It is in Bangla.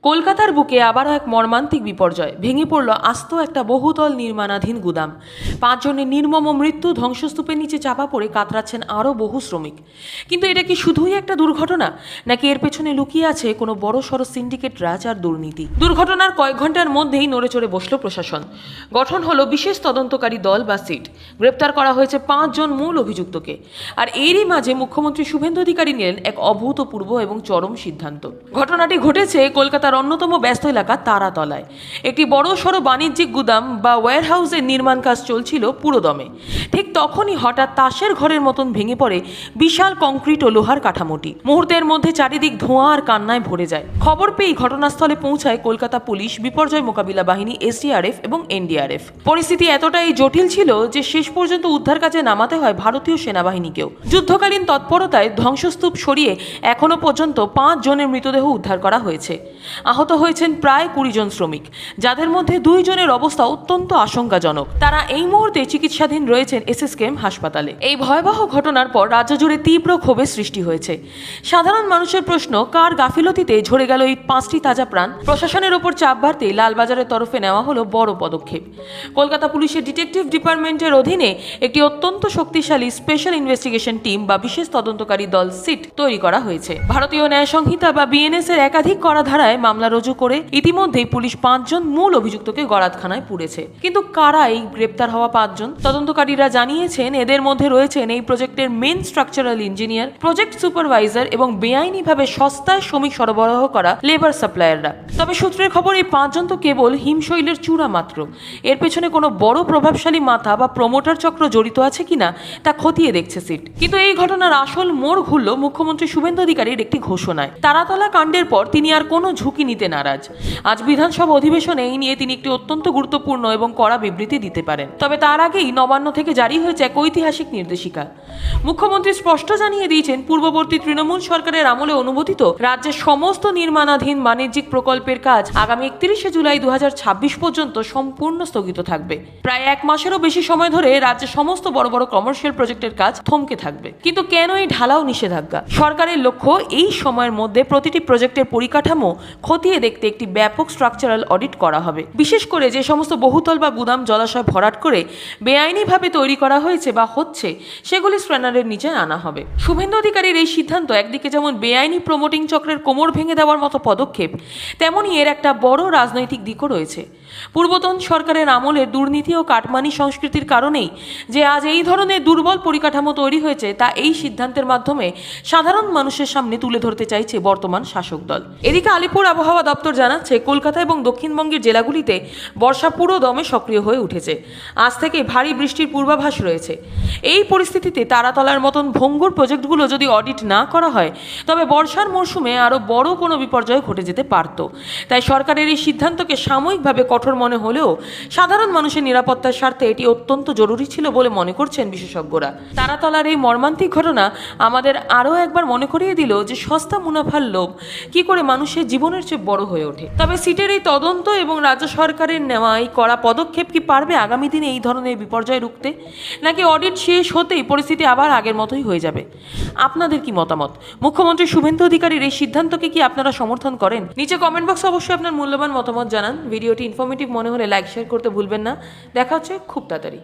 কলকাতার বুকে আবারও এক মর্মান্তিক বিপর্যয়। ভেঙে পড়ল আস্ত একটা বহুতল নির্মাণাধীন গুদাম। 5 জনের নির্মম মৃত্যু, ধ্বংসস্তূপের নিচে চাপা পড়ে কাতরাচ্ছেন আরও বহু শ্রমিক। কিন্তু এটা কি শুধুই একটা দুর্ঘটনা, নাকি এর পেছনে লুকিয়ে আছে কোনো বড় সড়ো সিন্ডিকেট রাজ আর দুর্নীতি? দুর্ঘটনার কয়েক ঘন্টার মধ্যেই নড়ে চড়ে বসল প্রশাসন। গঠন হলো বিশেষ তদন্তকারী দল বা সিট। গ্রেপ্তার করা হয়েছে 5 জন মূল অভিযুক্তকে। আর এরই মাঝে মুখ্যমন্ত্রী শুভেন্দু অধিকারী নিলেন এক অভূতপূর্ব এবং চরম সিদ্ধান্ত। ঘটনাটি ঘটেছে কলকাতার অন্যতম ব্যস্ত এলাকা তারাতলায়। একটি বড় সড়ো বাণিজ্যিক গুদাম বা ওয়্যারহাউসের নির্মাণ কাজ চলছিল পুরোদমে। ঠিক তখনই হঠাৎ তাসের ঘরের মতন ভেঙে পড়ে বিশাল কংক্রিট ও লোহার কাঠামোটি। মুহূর্তের মধ্যে চারিদিক ধোঁয়া আর কান্নায় ভরে যায়। খবর পেয়ে ঘটনাস্থলে পৌঁছায় কলকাতা পুলিশ, বিপর্যয় মোকাবিলা বাহিনী, SDRF এবং NDRF। পরিস্থিতি এতটাই জটিল ছিল যে শেষ পর্যন্ত উদ্ধার কাজে নামাতে হয় ভারতীয় সেনাবাহিনীকেও। যুদ্ধকালীন তৎপরতায় ধ্বংসস্তূপ সরিয়ে এখনো পর্যন্ত 5 জনের মৃতদেহ উদ্ধার করা হয়েছে। আহত হয়েছেন প্রায় 20 জন শ্রমিক, যাদের মধ্যে 2 জনের অবস্থা অত্যন্ত আশঙ্কাজনক। তারা এই মুহূর্তে চিকিৎসাধীন রয়েছেন SSKM হাসপাতালে। এই ভয়াবহ ঘটনার পর রাজ্য জুড়ে তীব্র ক্ষোভের সৃষ্টি হয়েছে। সাধারণ মানুষের প্রশ্ন, কার গাফিলতিতে ঝরে গেল এই 5টি তাজা প্রাণ? প্রশাসনের ওপর চাপ বাড়তেই লালবাজারের তরফে নেওয়া হলো বড় পদক্ষেপ। কলকাতা পুলিশের ডিটেকটিভ ডিপার্টমেন্টের অধীনে একটি অত্যন্ত শক্তিশালী স্পেশাল ইনভেস্টিগেশন টিম বা বিশেষ তদন্তকারী দল সিট তৈরি করা হয়েছে। ভারতীয় ন্যায় সংহিতা বা BNS এর একাধিক করা ধারায় মামলা রুজু করে ইতিমধ্যেই পুলিশ 5 জন মূল অভিযুক্তকে গড়াতখানায় পুড়েছে। কিন্তু কারা এই গ্রেপ্তার হওয়া 5 জন? তদন্তকারীরা জানিয়েছেন এদের মধ্যে রয়েছেন এই প্রজেক্টের main structural engineer, project supervisor এবং বেআইনিভাবে সস্তায় শ্রমিক সরবরাহ করা লেবার সাপ্লায়াররা। তবে সূত্রের খবর, এই 5 জন তো কেবল হিমশৈলের চূড়া মাত্র। এর পেছনে কোনো বড় প্রভাবশালী মাথা বা প্রমোটার চক্র জড়িত আছে কিনা তা খতিয়ে দেখছে সিট। কিন্তু এই ঘটনার আসল মোড় ঘুরল মুখ্যমন্ত্রী শুভেন্দু অধিকারীর একটি ঘোষণায়। তারাতলা কাণ্ডের পর তিনি আর কোনো ঝুঁকি নিতে নারাজ। আজ বিধানসভা অধিবেশনে এই নিয়ে তিনি একটি অত্যন্ত গুরুত্বপূর্ণ এবং কড়া বিবৃতি দিতে পারেন। তবে তার আগেই নবান্ন থেকে জারি হয়েছে এক ঐতিহাসিক নির্দেশিকা। মুখ্যমন্ত্রী স্পষ্ট জানিয়ে দিয়েছেন, পূর্ববর্তী তৃণমূল সরকারের আমলে অনুমোদিত রাজ্যের সমস্ত নির্মাণাধীন বাণিজ্যিক প্রকল্পের কাজ আগামী 31শে জুলাই 2026 পর্যন্ত সম্পূর্ণ স্থগিত থাকবে। প্রায় 1 মাসেরও বেশি সময় ধরে রাজ্যের সমস্ত বড় বড় কমার্শিয়াল প্রজেক্টের কাজ থমকে থাকবে। কিন্তু কেন এই ঢালাও নিষেধাজ্ঞা? সরকারের লক্ষ্য এই সময়ের মধ্যে প্রতিটি প্রজেক্টের পরিকাঠামো খতিয়ে দেখতে একটি ব্যাপক স্ট্রাকচারাল অডিট করা হবে। বিশেষ করে যে সমস্ত বহুতল বা গুদাম জলাশয় ভরাট করে বেআইনিভাবে তৈরি করা হয়েছে বা হচ্ছে, সেগুলি স্ক্যানারের নিচে আনা হবে। শুভেন্দু অধিকারীর এই সিদ্ধান্ত একদিকে যেমন বেআইনি প্রমোটিং চক্রের কোমর ভেঙে দেওয়ার মতো পদক্ষেপ, তেমনই এর একটা বড় রাজনৈতিক দিকও রয়েছে। পূর্বতন সরকারের আমলের দুর্নীতি ও কাটমানি সংস্কৃতির কারণেই যে আজ এই ধরনের দুর্বল পরিকাঠামো তৈরি হয়েছে, তা এই সিদ্ধান্তের মাধ্যমে সাধারণ মানুষের সামনে তুলে ধরতে চাইছে বর্তমান শাসক দল। এদিকে আলিপুর আবহাওয়া দপ্তর জানাচ্ছে, কলকাতা এবং দক্ষিণবঙ্গের জেলাগুলিতে বর্ষা পুরো দমে সক্রিয় হয়ে উঠেছে। আজ থেকে ভারী বৃষ্টির পূর্বাভাস রয়েছে। এই পরিস্থিতিতে তারাতলার মতন ভঙ্গুর প্রজেক্টগুলো যদি অডিট না করা হয়, তবে বর্ষার মরশুমে আরও বড় কোনো বিপর্যয় ঘটে যেতে পারত। তাই সরকারের এই সিদ্ধান্তকে সাময়িকভাবে কঠোর মনে হলেও সাধারণ মানুষের নিরাপত্তার স্বার্থে এটি অত্যন্ত জরুরি ছিল বলে মনে করছেন বিশেষজ্ঞরা। তারাতলার এই মর্মান্তিক ঘটনা আমাদের আরও একবার মনে করিয়ে দিল যে সস্তা মুনাফার লোভ কি করে মানুষের জীবনের চেয়ে বড় হয়ে ওঠে। তবে সিটের এই তদন্ত এবং রাজ্য সরকারের নেওয়া এই কড়া পদক্ষেপ কি পারবে আগামী দিনে এই ধরনের বিপর্যয় রুখতে, নাকি অডিট শেষ হতেই পরিস্থিতি আবার আগের মতোই হয়ে যাবে? আপনাদের কি মতামত? মুখ্যমন্ত্রী শুভেন্দু অধিকারীর এই সিদ্ধান্তকে কি আপনারা সমর্থন করেন? নিচে কমেন্ট বক্সে অবশ্যই আপনার মূল্যবান মতামত জানান। ভিডিওটি ইনফরমেটিভ মনে হলে লাইক শেয়ার করতে ভুলবেন না। দেখা হচ্ছে খুব তাড়াতাড়ি।